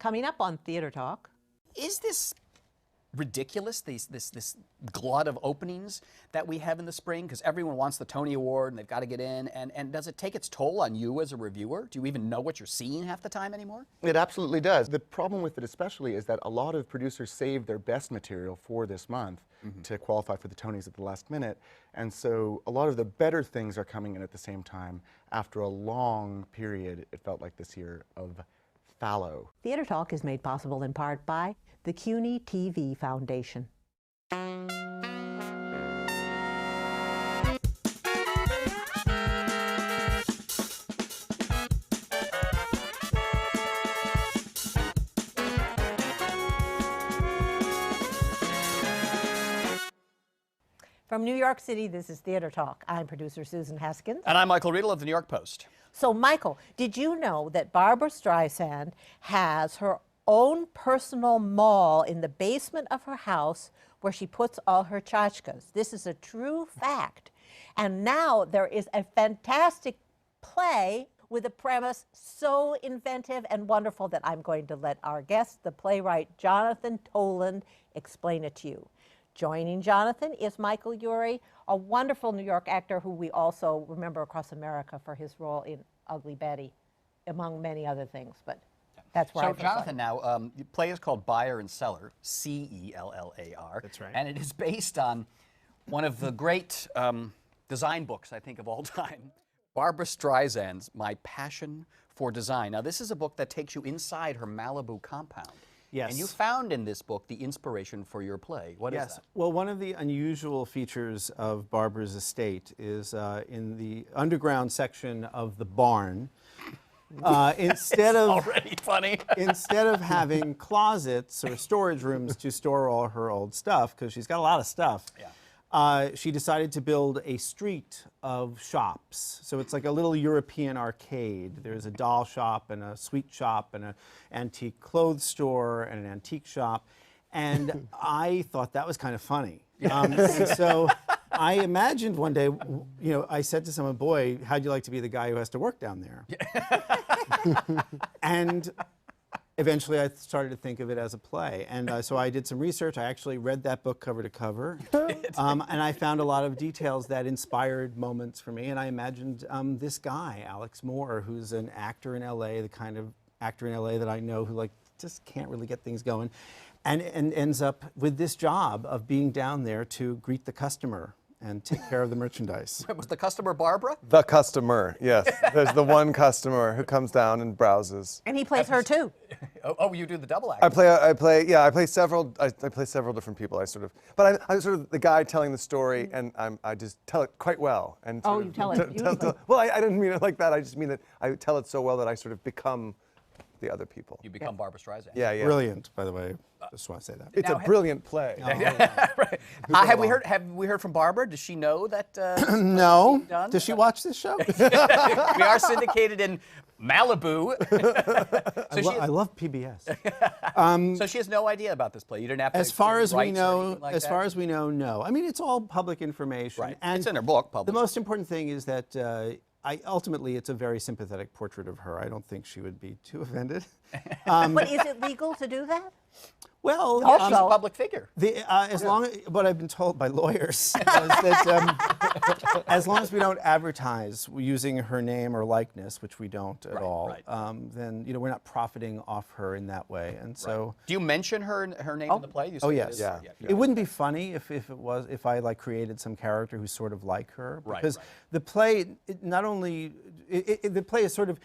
Coming up on Theater Talk. Is this ridiculous, this glut of openings that we have in the spring? Because everyone wants the Tony Award and they've got to get in. And does it take its toll on you as a reviewer? Do you even know what you're seeing half the time anymore? It absolutely does. The problem with it especially is that a lot of producers save their best material for this month to qualify for the Tonys at the last minute. And so a lot of the better things are coming in at the same time after a long period, it felt like this year, of fallow. Theater Talk is made possible in part by the CUNY TV Foundation. From New York City, this is Theater Talk. I'm producer Susan Haskins. And I'm Michael Riedel of the New York Post. So, Michael, did you know that Barbra Streisand has her own personal mall in the basement of her house where she puts all her tchotchkes? This is a true fact. And now there is a fantastic play with a premise so inventive and wonderful that I'm going to let our guest, the playwright Jonathan Tolins, explain it to you. Joining Jonathan is Michael Urie, a wonderful New York actor who we also remember across America for his role in Ugly Betty, among many other things. But that's where So, Jonathan, now, the play is called Buyer and Cellar, C-E-L-L-A-R. That's right. And it is based on one of the great design books, I think, of all time, Barbra Streisand's My Passion for Design. Now, this is a book that takes you inside her Malibu compound. Yes. And you found in this book the inspiration for your play. What is that? Well, one of the unusual features of Barbra's estate is in the underground section of the barn. Instead of Already funny. instead of having closets or storage rooms to store all her old stuff, because she's got a lot of stuff, she decided to build a street of shops. So it's like a little European arcade. There's a doll shop and a sweet shop and an antique clothes store and an antique shop. And I thought that was kind of funny. And so I imagined one day, you know, I said to someone, boy, how'd you like to be the guy who has to work down there? And eventually I started to think of it as a play. And so I did some research. I actually read that book cover to cover. And I found a lot of details that inspired moments for me. And I imagined this guy, Alex Moore, who's an actor in LA, the kind of actor in LA that I know who just can't really get things going. And ends up with this job of being down there to greet the customer and take care of the merchandise. Was the customer Barbra? The customer, yes. There's the one customer who comes down and browses. And he plays her too. Oh, you do the double act. I play several different people. But I'm sort of the guy telling the story, and I just tell it quite well. And Oh, you tell it beautifully. well, I didn't mean it like that. I just mean that I tell it so well that I sort of become the other people. You become Barbra Streisand. Yeah, yeah. Brilliant, by the way. Just want to say that. It's Now, a brilliant play. Right. Have we heard from Barbra? Does she know that? No. done? Does she watch this show? We are syndicated in Malibu. I love PBS. So she has no idea about this play. You didn't have to. As far as we rights or know, anything like that? no. I mean, it's all public information. Right. And It's in her book, published. The most important thing is that ultimately it's a very sympathetic portrait of her. I don't think she would be too offended. But is it legal to do that? Well, She's a public figure. as long as what I've been told by lawyers is that as long as we don't advertise using her name or likeness, which we don't at all, then we're not profiting off her in that way. And so, do you mention her name in the play? You say yes, it is? It wouldn't be funny if I created some character who's sort of like her, because the play the play is sort of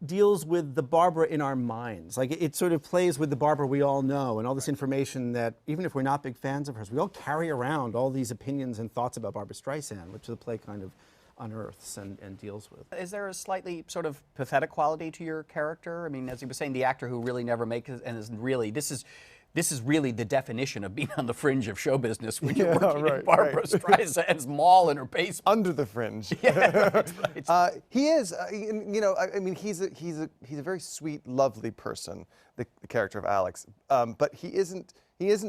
deals with the Barbra in our minds. Like it sort of plays with the Barbra we all know and all this information that even if we're not big fans of hers, we all carry around all these opinions and thoughts about Barbra Streisand, which the play kind of unearths and deals with. Is there a slightly sort of pathetic quality to your character? I mean, as you were saying, the actor who really never makes it and is really, this is really the definition of being on the fringe of show business when you're working in Barbra Streisand's mall in her basement. Under the fringe. He is, I mean, he's a very sweet, lovely person, the character of Alex. But he isn't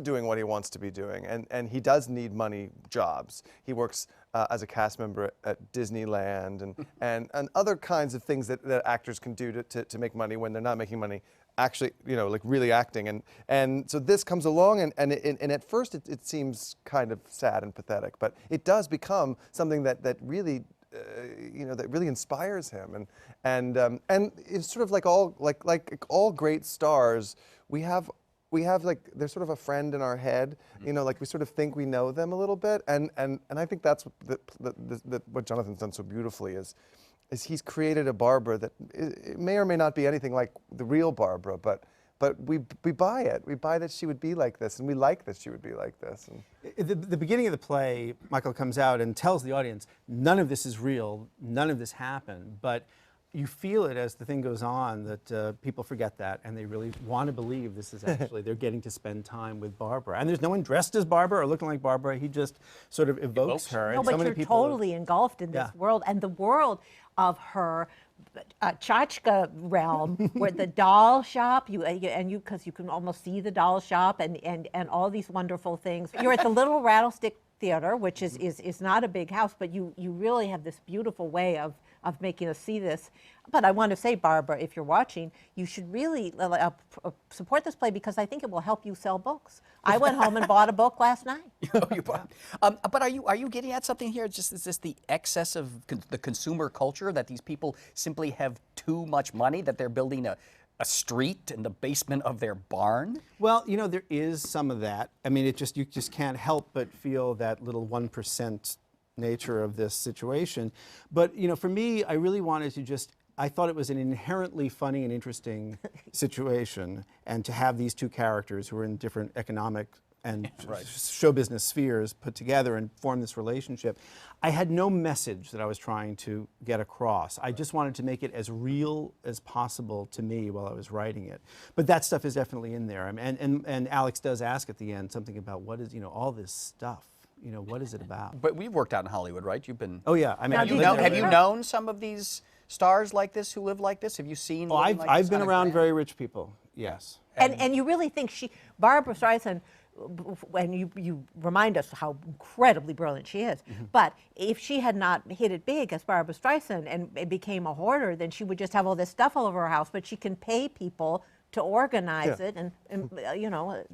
doing what he wants to be doing, and he does need money jobs. He works as a cast member at Disneyland and other kinds of things that actors can do to make money when they're not making money actually, like really acting. And so this comes along, and at first it seems kind of sad and pathetic, but it does become something that really, that really inspires him. And it's sort of like all great stars, we have like, there's sort of a friend in our head, like we sort of think we know them a little bit, and I think that's what Jonathan's done so beautifully is he's created a Barbra that it may or may not be anything like the real Barbra, but we buy it. We buy that she would be like this, and we like that she would be like this. At the beginning of the play, Michael comes out and tells the audience, none of this is real, none of this happened, but you feel it as the thing goes on that people forget that, and they really want to believe this is actually, they're getting to spend time with Barbra. And there's no one dressed as Barbra or looking like Barbra, he just sort of evokes her. No, and but so many you're people totally engulfed in this world, and the world of her tchotchke realm, where the doll shop, because you can almost see the doll shop and all these wonderful things. You're at the little Rattlestick Theater, which is not a big house, but you really have this beautiful way of making us see this. But I want to say, Barbra, if you're watching, you should really support this play, because I think it will help you sell books. I went home and bought a book last night. But are you getting at something here? Is this the excess of the consumer culture, that these people simply have too much money, that they're building a street in the basement of their barn? Well, there is some of that. I mean, you just can't help but feel that little 1% nature of this situation. But, for me, I really wanted to I thought it was an inherently funny and interesting situation, and to have these two characters who are in different economic and show business spheres put together and form this relationship. I had no message that I was trying to get across. I just wanted to make it as real as possible to me while I was writing it. But that stuff is definitely in there. And Alex does ask at the end something about what is, all this stuff. What is it about? But we've worked out in Hollywood, right? You've been... Oh, yeah. I mean, have you known some of these stars like this who live like this? Have you seen... Oh, I've been around very rich people, yes. And you really think Barbra Streisand, when you remind us how incredibly brilliant she is, but if she had not hit it big as Barbra Streisand and became a hoarder, then she would just have all this stuff all over her house, but she can pay people to organize it, and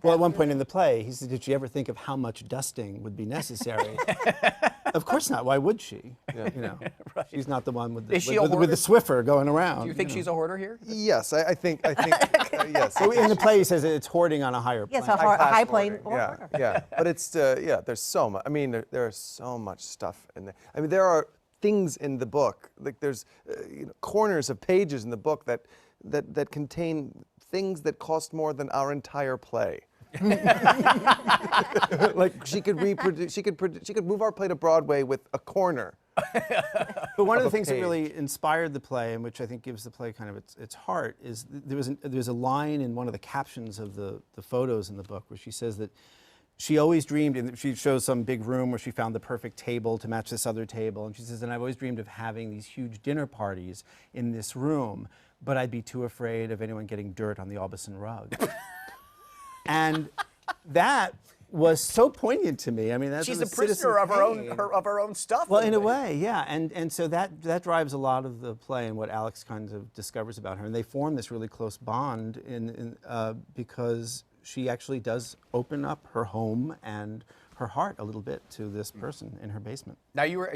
Well, at one point in the play, he said, "Did she ever think of how much dusting would be necessary?" Of course not. Why would she? She's not the one with the Swiffer going around. Do you think she's a hoarder here? Yes, I think yes. So in the play, he says it's hoarding on a higher plane. Yes, a high plane hoarder. Yeah. But it's there's so much. I mean, there's so much stuff in there. I mean, there are things in the book, like there's corners of pages in the book that contain things that cost more than our entire play. Like she could move our play to Broadway with a corner. But one of the things that really inspired the play, and which I think gives the play kind of its heart, is there's a line in one of the captions of the photos in the book where she says that she always dreamed, and she shows some big room where she found the perfect table to match this other table, and she says, and I've always dreamed of having these huge dinner parties in this room, but I'd be too afraid of anyone getting dirt on the Aubusson rug. And that was so poignant to me. I mean, that's she's a prisoner of her own stuff. Well, in a way, yeah. And so that drives a lot of the play and what Alex kind of discovers about her. And they form this really close bond because she actually does open up her home and her heart a little bit to this person in her basement. Now you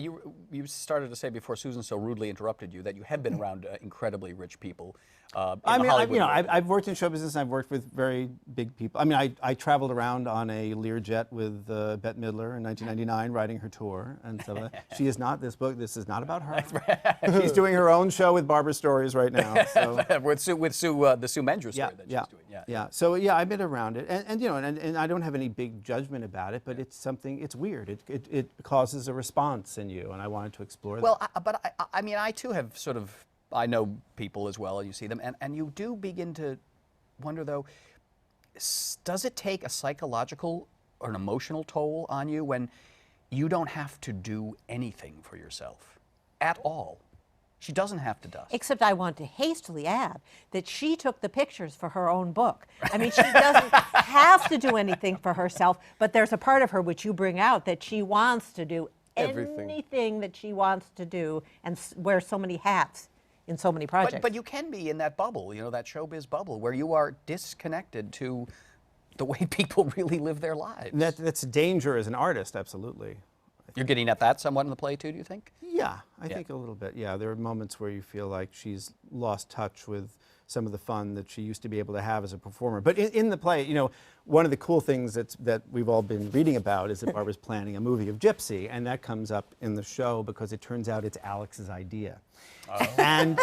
started to say before Susan so rudely interrupted you that you have been around incredibly rich people. I've worked in show business and I've worked with very big people. I mean, I traveled around on a Learjet with Bette Midler in 1999, writing her tour, and so she is not this book. This is not about her. She's doing her own show with Barbra Stories right now. So. with Sue the Sue Mendra story that she's doing. Yeah. So yeah, I've been around it, and I don't have any big judgment about it, but it's something. It's weird. It causes a response in you, and I wanted to explore that. Well, I mean, I too have sort of. I know people as well, you see them, and you do begin to wonder, though, does it take a psychological or an emotional toll on you when you don't have to do anything for yourself at all? She doesn't have to dust. Except I want to hastily add that she took the pictures for her own book. I mean, she doesn't have to do anything for herself, but there's a part of her which you bring out that she wants to do anything that she wants to do and wear so many hats. in so many projects. But you can be in that bubble, you know, that showbiz bubble, where you are disconnected to the way people really live their lives. That's a danger as an artist, absolutely. You're getting at that somewhat in the play too, do you think? Yeah, I think a little bit. Yeah, there are moments where you feel like she's lost touch with some of the fun that she used to be able to have as a performer. But in the play, you know, one of the cool things that we've all been reading about is that Barbara's planning a movie of Gypsy, and that comes up in the show because it turns out it's Alex's idea. And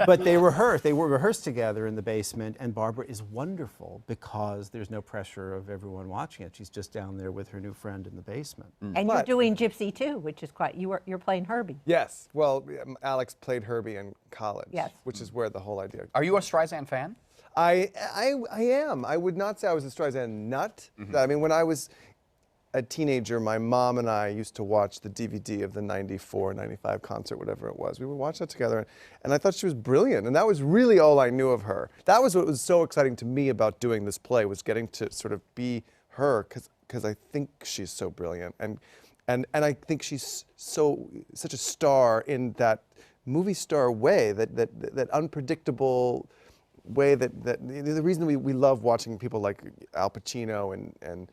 but they rehearsed together in the basement, and Barbara is wonderful because there's no pressure of everyone watching it. She's just down there with her new friend in the basement. And you're doing Gypsy too, which is quite. You're playing Herbie. Yes. Well, Alex played Herbie in college. Yes. Which is where the whole idea. Are you a Streisand fan? I am. I would not say I was a Streisand nut. I mean, when I was a teenager, my mom and I used to watch the DVD of the 94, 95 concert, whatever it was. We would watch that together, and I thought she was brilliant, and that was really all I knew of her. That was what was so exciting to me about doing this play, was getting to sort of be her, because I think she's so brilliant, and I think she's such a star in that movie star way, that unpredictable way that the reason we love watching people like Al Pacino and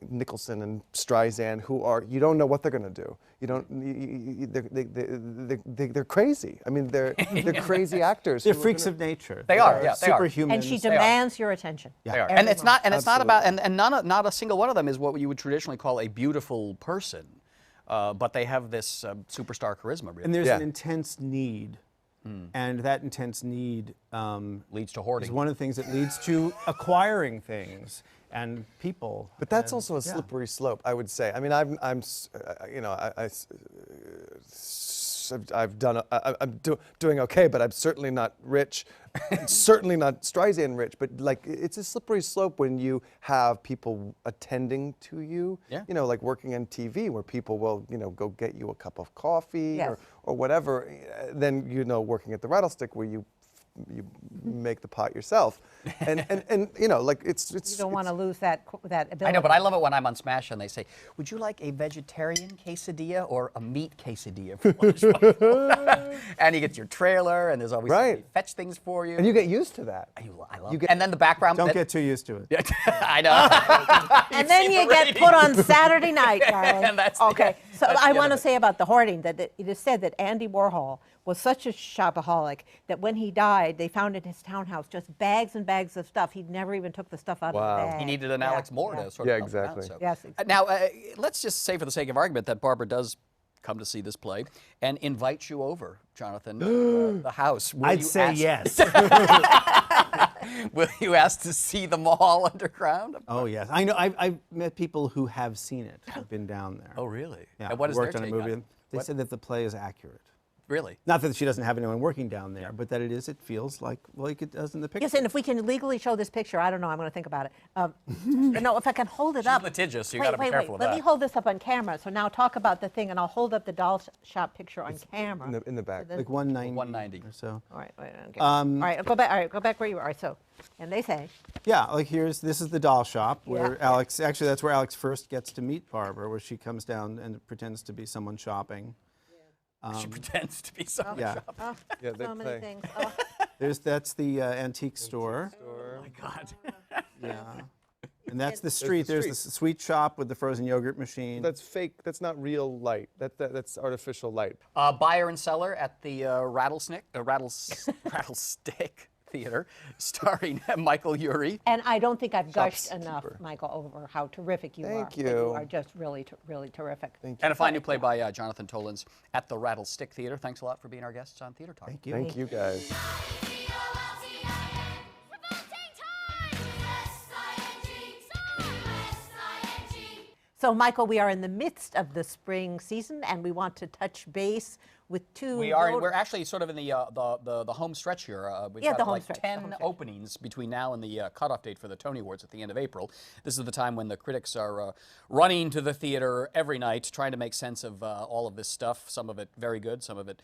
Nicholson and Streisand, who are, you don't know what they're going to do. You don't. They're crazy. I mean, they're crazy actors. They're freaks of nature. They are. Yeah, they are. Superhumans. And she demands your attention. They are. And it's not. And it's not about. And not a single one of them is what you would traditionally call a beautiful person, but they have this superstar charisma. Really. And there's an intense need. And that intense need leads to hoarding. is one of the things that leads to acquiring things and people. But that's also a slippery slope, I would say. I mean, I'm doing okay, but I'm certainly not rich, certainly not Streisand rich. But like, it's a slippery slope when you have people attending to you. Yeah. You know, like working on TV, where people will, you know, go get you a cup of coffee or whatever. Then, you know, working at the Rattlestick, where you make the pot yourself, and you know, like it's You don't want to lose that ability. I know, but I love it when I'm on Smash and they say, "Would you like a vegetarian quesadilla or a meat quesadilla for lunch?" And you get your trailer, and there's always somebody fetch things for you. and you get used to that. I love it. And then the background. Don't get too used to it. I know. And then you get put on Saturday night, darling. And that's okay. So that's I the want end to of it. say about the hoarding that it is said that Andy Warhol was such a shopaholic that when he died, they found in his townhouse just bags and bags of stuff. He never even took the stuff out of the bag. He needed an Alex Moore to sort of help him out, exactly. so. Yes, exactly. Now, let's just say for the sake of argument that Barbara does come to see this play and invites you over, Jonathan, the house. Will I'd you say ask- yes. Will you ask to see the mall underground? Oh yes, I know. I've met people who have seen it, have been down there. Oh, really? Yeah, And what is worked their on a take movie. on it? They said that the play is accurate. Really? Not that she doesn't have anyone working down there, but that it feels like it does in the picture. Yes, and if we can legally show this picture, I don't know, I'm going to think about it. No, if I can hold it up. litigious, so you Wait, gotta be wait, careful wait. of Let me that. hold this up on camera. So now talk about the thing, and I'll hold up the doll shop picture on camera. In the back. Like 190. 190. or so. All right, okay. All right, go back. All right, go back where you are. So, and they say, Yeah, like this is the doll shop where Yeah. Alex, actually that's where Alex first gets to meet Barbara, where she comes down and pretends to be someone shopping. She pretends to be someone. Yeah, oh, Yeah, they so many play. things. Oh. that's the antique store. Oh my God. Yeah, and that's the street. There's the sweet shop with the frozen yogurt machine. That's fake. That's not real light. That's artificial light. Buyer and Cellar at the Rattlestick Theater, starring Michael Urie. And I don't think I've gushed enough, Michael, over how terrific you are. Thank That you. You are just really, really terrific. And a fine new play by Jonathan Tolins at the Rattlestick Theater. Thanks a lot for being our guests on Theater Talk. Thank you. Thank you guys. So, Michael, we are in the midst of the spring season, and we want to touch base with two. We're actually sort of in the home stretch here. We've Yeah, got the home like stretch, the 10 home stretch. openings between now and the cutoff date for the Tony Awards at the end of April. This is the time when the critics are running to the theater every night, trying to make sense of all of this stuff. Some of it very good, some of it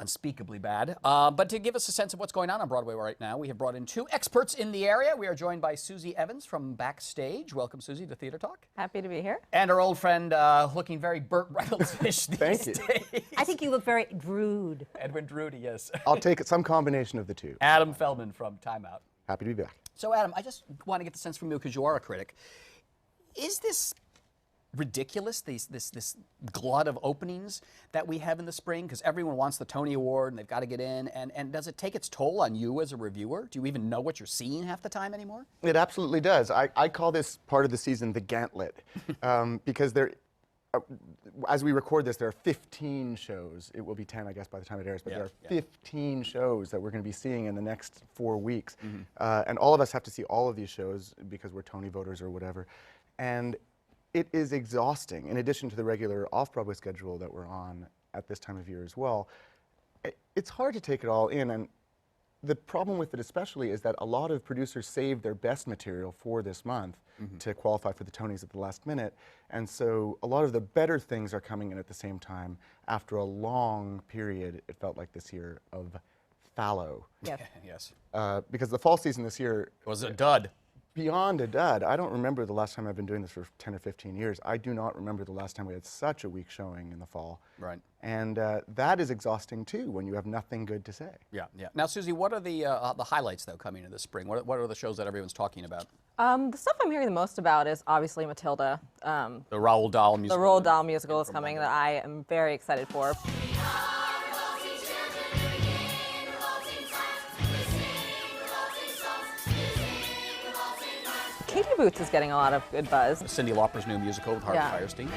unspeakably bad. But to give us a sense of what's going on Broadway right now, we have brought in two experts in the area. We are joined by Suzy Evans from Backstage. Welcome, Suzy, to Theater Talk. Happy to be here. And our old friend, looking very Burt Reynolds-ish these Thank you. days. I think you look very rude. Edwin Drudy, yes. I'll take some combination of the two. Adam Feldman from Time Out. Happy to be back. So, Adam, I just want to get the sense from you, because you are a critic. Is this ridiculous, this glut of openings that we have in the spring? Because everyone wants the Tony Award and they've got to get in. And does it take its toll on you as a reviewer? Do you even know what you're seeing half the time anymore? It absolutely does. I call this part of the season the gantlet, because as we record this, there are 15 shows. It will be 10, I guess, by the time it airs, but there are 15 shows that we're going to be seeing in the next 4 weeks. And all of us have to see all of these shows because we're Tony voters or whatever. And it is exhausting, in addition to the regular off-Broadway schedule that we're on at this time of year as well. It's hard to take it all in, and the problem with it especially is that a lot of producers save their best material for this month to qualify for the Tonys at the last minute, and so a lot of the better things are coming in at the same time after a long period, it felt like this year, of fallow. Yes. Yes. Because the fall season this year It was a dud. beyond a dud. I don't remember the last time I've been doing this for 10 or 15 years. I do not remember the last time we had such a weak showing in the fall. Right. And that is exhausting too when you have nothing good to say. Yeah, yeah. Now, Suzy, what are the highlights, though, coming in the spring? What are the shows that everyone's talking about? The stuff I'm hearing the most about is obviously Matilda. The Roald Dahl musical. The Roald Dahl musical is coming that I am very excited for. Katie Boots is getting a lot of good buzz. Cyndi Lauper's new musical with Harvey Yeah. Firestein.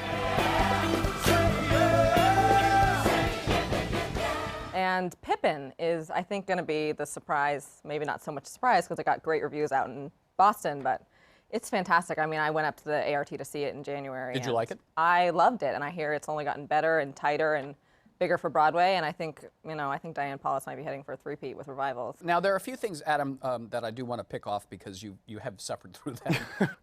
And Pippin is, I think, going to be the surprise, maybe not so much surprise because it got great reviews out in Boston, but it's fantastic. I mean, I went up to the ART to see it in January. Did you and like it? I loved it, and I hear it's only gotten better and tighter and bigger for Broadway, and I think, I think Diane Paulus might be heading for a three-peat with revivals. Now, there are a few things, Adam, that I do want to pick off because you have suffered through them.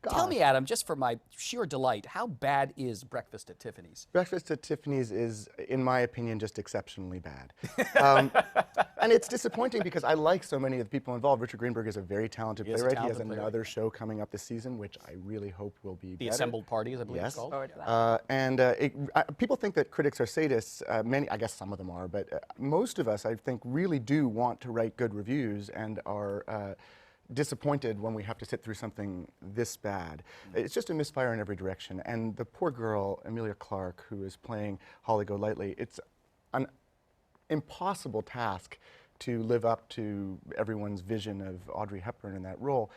Tell me, Adam, just for my sheer delight, how bad is Breakfast at Tiffany's? Breakfast at Tiffany's is, in my opinion, just exceptionally bad. And it's disappointing because I like so many of the people involved. Richard Greenberg is a very talented He is a playwright. He has talented another show coming up this season, which I really hope will be The better. Assembled Parties, I believe Yes. it's called. Forward to that. People think that critics are sadists. I guess some of them are, but most of us, I think, really do want to write good reviews and are disappointed when we have to sit through something this bad. It's just a misfire in every direction. And the poor girl, Emilia Clarke, who is playing Holly Golightly, it's an impossible task to live up to everyone's vision of Audrey Hepburn in that role.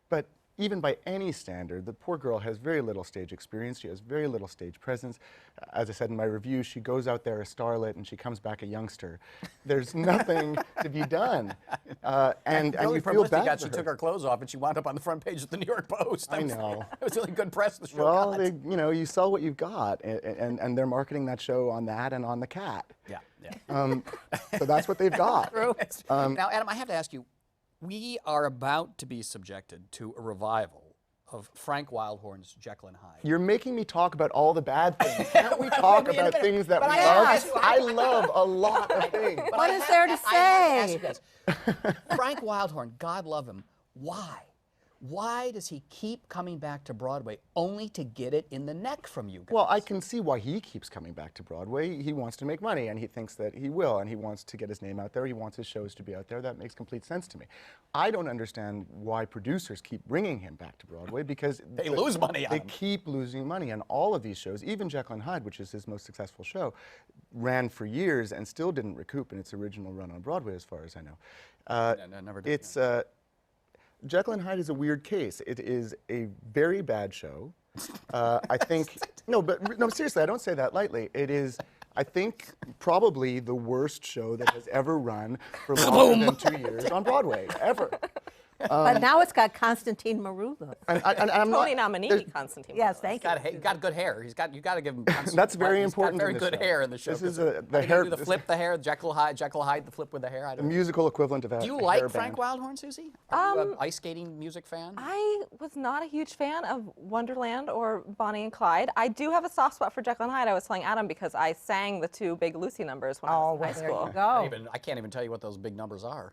But even by any standard, the poor girl has very little stage experience. She has very little stage presence. As I said in my review, she goes out there a starlet and she comes back a youngster. There's nothing to be done. And you feel bad She for her. took her clothes off and she wound up on the front page of the New York Post. I know. It was really good press, the show Well, got. you sell what you've got, and they're marketing that show on that and on the cat. Yeah, yeah. So that's what they've got. Now, Adam, I have to ask you, we are about to be subjected to a revival of Frank Wildhorn's Jekyll and Hyde. You're making me talk about all the bad things. Can't we talk about things that we But love? I love a lot of things. What is there to I have to ask you say? guys, Frank Wildhorn, God love him, why? Why does he keep coming back to Broadway only to get it in the neck from you guys? Well, I can see why he keeps coming back to Broadway. He wants to make money, and he thinks that he will, and he wants to get his name out there. He wants his shows to be out there. That makes complete sense to me. I don't understand why producers keep bringing him back to Broadway because They lose money on They him. keep losing money on all of these shows. Even Jekyll and Hyde, which is his most successful show, ran for years and still didn't recoup in its original run on Broadway, as far as I know. No, never did. It's Jekyll and Hyde is a weird case. It is a very bad show. I think no, seriously, I don't say that lightly. It is, I think, probably the worst show that has ever run for longer than 2 years on Broadway, ever. But now it's got Constantine Marouza. And I'm Tony not, nominee Constantine. Yes, thank you. He's got good hair. You got to give him. That's very important He's got in very this good show. hair in the show. This is 'cause the are they hair. gonna do the flip, the hair, Jekyll Hyde, the flip with the hair. I The don't know. musical equivalent of a Do you a like hair Frank band. Wildhorn, Suzy? Are you an ice skating music fan? I was not a huge fan of Wonderland or Bonnie and Clyde. I do have a soft spot for Jekyll and Hyde. I was telling Adam because I sang the 2 Big Lucy numbers when I Oh, was well, in high there school. you go. I can't even tell you what those big numbers are.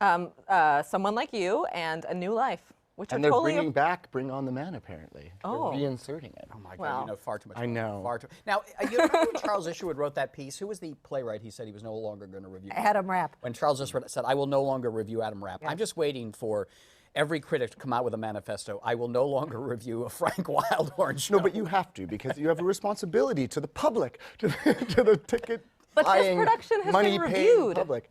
Someone Like You and A New Life, which And are they're totally bringing back Bring On the Man, apparently. Oh. They're reinserting it. Oh my God, Well, you know far too much. I know. Far too. Now, you remember when Charles Isherwood wrote that piece? Who was the playwright? He said he was no longer going to review. Adam Rapp. When Charles Isherwood said, "I will no longer review Adam Rapp," I'm just waiting for every critic to come out with a manifesto. I will no longer review a Frank Wildhorn show. No, but you have to, because you have a responsibility to the public, to the ticket But this buying, production has been money-paying reviewed. public.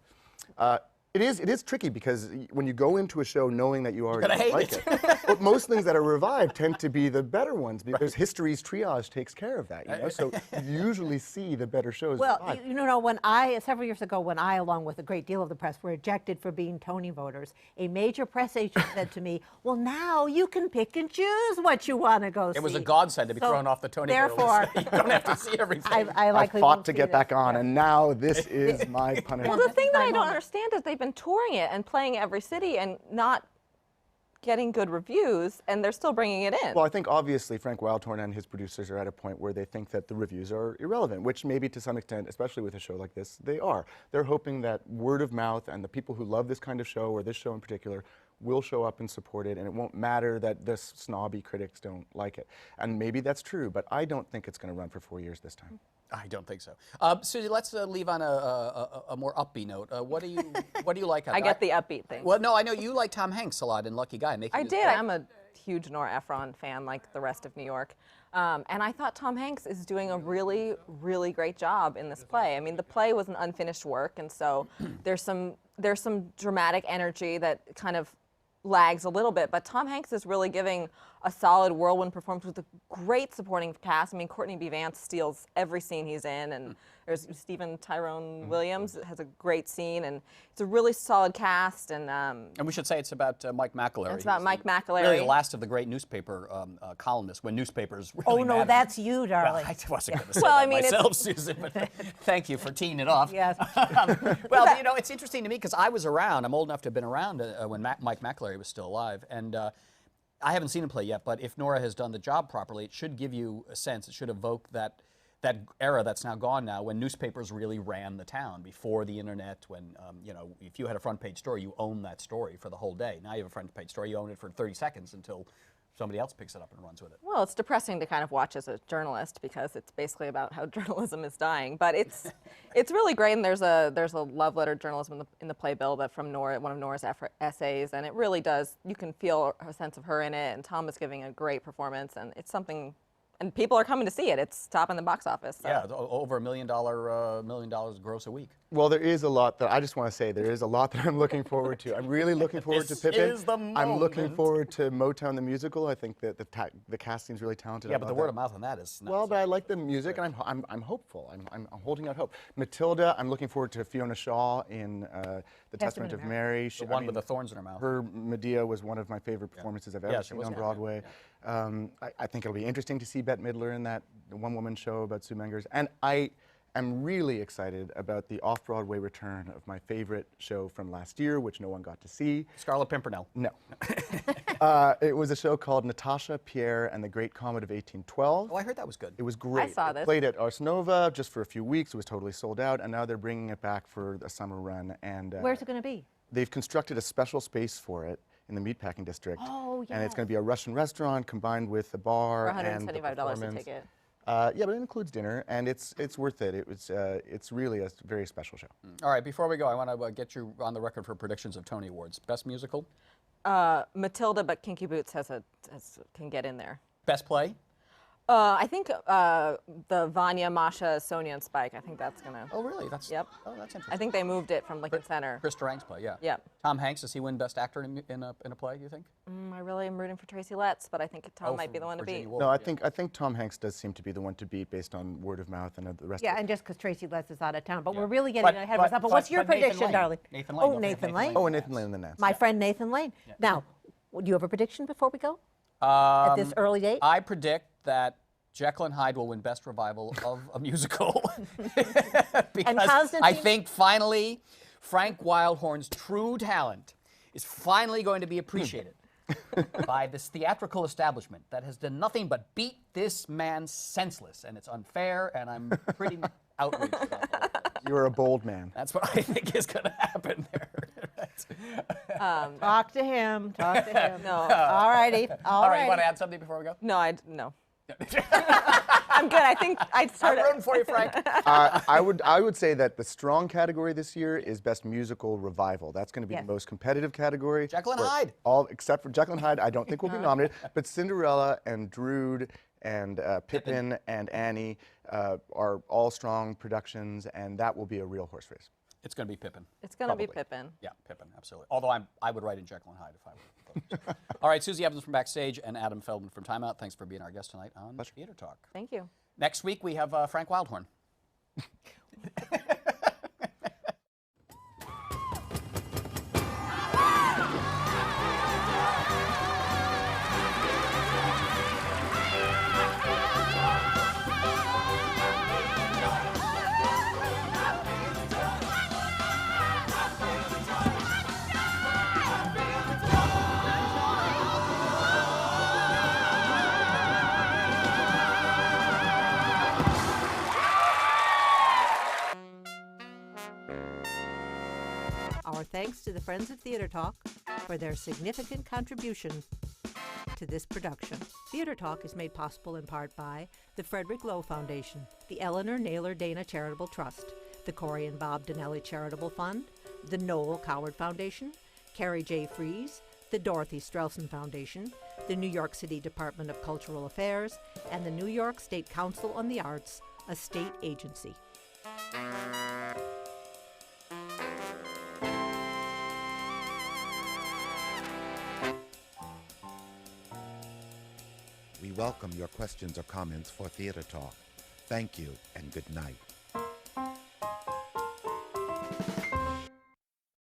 It is tricky because when you go into a show knowing that you already gonna hate like it, but most things that are revived tend to be the better ones because history's triage takes care of that. You know, so you usually see the better shows. Well, revived. you know, several years ago, when I, along with a great deal of the press, were ejected for being Tony voters, a major press agent said to me, "Well, now you can pick and choose what you want to go see." It was a godsend to be So, thrown off the Tony. Therefore, you don't have to see everything. I I likely fought won't to see get this. back on, and now this is my punishment. Well, the thing that my I don't moment. understand is they've been touring it and playing every city and not getting good reviews, and they're still bringing it in. Well, I think obviously Frank Wildhorn and his producers are at a point where they think that the reviews are irrelevant, which maybe to some extent, especially with a show like this, they are. They're hoping that word of mouth and the people who love this kind of show, or this show in particular, will show up and support it, and it won't matter that the snobby critics don't like it. And maybe that's true, but I don't think it's going to run for 4 years this time. I don't think so. Suzy, let's leave on a more upbeat note. What do you like? I get the upbeat thing. Well, no, I know you like Tom Hanks a lot in Lucky Guy. Making I his did. play. I'm a huge Nora Ephron fan, like the rest of New York. And I thought Tom Hanks is doing a really, really great job in this play. I mean, the play was an unfinished work, and so there's some dramatic energy that kind of lags a little bit, but Tom Hanks is really giving a solid whirlwind performance with a great supporting cast. I mean, Courtney B. Vance steals every scene he's in, and there's Stephen Tyrone Williams has a great scene, and it's a really solid cast. And we should say it's about Mike McAlery. It's about He's Mike McAlery. Really the last of the great newspaper columnists when newspapers really Oh no, mattered. that's you, Well, darling. I wasn't going to say Well, that I mean, it's- myself, Susan, but thank you for teeing it off. Yes. Well, you know, it's interesting to me because I was around. I'm old enough to have been around when Mike McAlery was still alive, and I haven't seen him play yet. But if Nora has done the job properly, it should give you a sense. It should evoke that era that's now gone now, when newspapers really ran the town before the internet. When you know, if you had a front page story, you owned that story for the whole day. Now you have a front page story, you own it for 30 seconds until somebody else picks it up and runs with it. Well, it's depressing to kind of watch as a journalist because it's basically about how journalism is dying. But it's really great, and there's a love letter journalism in the playbill that from Nora, one of Nora's essays, and it really does. You can feel a sense of her in it, and Tom is giving a great performance, and it's something. And people are coming to see it. It's top in the box office. So. Yeah, it's over $1 million gross a week. Well, there is a lot that I just want to say. There is a lot that I'm looking forward to. I'm really looking forward to This Pippin. is the I'm looking moment. forward to Motown the musical. I think that the cast seems really talented. Yeah, I but the love word that. of mouth on that is nuts. Well, but I like the music, and I'm hopeful. I'm holding out hope. Matilda, I'm looking forward to Fiona Shaw in The Testament of Mary. the one with the thorns in her mouth. Her Medea was one of my favorite performances I've ever she seen was on good. Broadway. I think it'll be interesting to see Bette Midler in that one-woman show about Sue Mengers. And I am really excited about the off-Broadway return of my favorite show from last year, which no one got to see. Scarlet Pimpernel. No. It was a show called Natasha, Pierre, and the Great Comet of 1812. Oh, I heard that was good. It was great. saw It this. played at Ars Nova just for a few weeks. It was totally sold out, and now they're bringing it back for a summer run. And Where's it going to be? they've constructed a special space for it in the Meatpacking District. Oh, And it's going to be a Russian restaurant combined with a bar For and the $175 a performance. ticket. Yeah, but it includes dinner, and it's worth it. It's really a very special show. All right, before we go, I want to get you on the record for predictions of Tony Awards. Best musical? Matilda, but Kinky Boots can get in there. Best play? I think the Vanya, Masha, Sonia, and Spike. I think that's gonna. Oh, really? That's Yep. Oh, that's interesting. I think they moved it from Lincoln Center. Chris Durang's play, yeah. Yep. Tom Hanks, does he win Best Actor in a play, you think? I really am rooting for Tracy Letts, but I think Tom might be the one to Virginia beat. Woolf, No, yeah. I think Tom Hanks does seem to be the one to beat based on word of mouth and the rest Yeah, of it. and just because Tracy Letts is out of town. But Yeah. we're really getting But- ahead of but- ourselves. But what's your but Nathan prediction, Lane. darling? Nathan Lane, Oh, don't forget Nathan Nathan Lane. Lane. Oh, and Nathan Lane and the Nance. My friend Nathan Lane. Now, Do you have a prediction before we go? At this early date? I predict that Jekyll and Hyde will win Best Revival of a Musical. Because I think finally Frank Wildhorn's true talent is finally going to be appreciated by this theatrical establishment that has done nothing but beat this man senseless. And it's unfair, and I'm pretty outraged about that. You're a bold man. That's what I think is going to happen there. Talk to him. Talk to him. No. All righty. All right, you want to add something before we go? No, no. I'm good. I think I sort I'm rooting for you, Frank. I would say that the strong category this year is Best Musical Revival. That's going to be Yes. the most competitive category. Jekyll and where Hyde. All except for Jekyll and Hyde, I don't think will be nominated. But Cinderella and Drood and Pippin and Annie are all strong productions, and that will be a real horse race. It's going to be Pippin. It's going to be Probably. Pippin. Yeah, Pippin, absolutely. Although I would write in Jekyll and Hyde if I were. All right, Suzy Evans from Backstage and Adam Feldman from Time Out. Thanks for being our guest tonight on Theater Talk. Thank you. Next week we have Frank Wildhorn. Our thanks to the Friends of Theater Talk for their significant contribution to this production. Theater Talk is made possible in part by the Frederick Lowe Foundation, the Eleanor Naylor Dana Charitable Trust, the Corey and Bob Donnelly Charitable Fund, the Noel Coward Foundation, Carrie J. Fries, the Dorothy Strelson Foundation, the New York City Department of Cultural Affairs, and the New York State Council on the Arts, a state agency. We welcome your questions or comments for Theater Talk. Thank you and good night.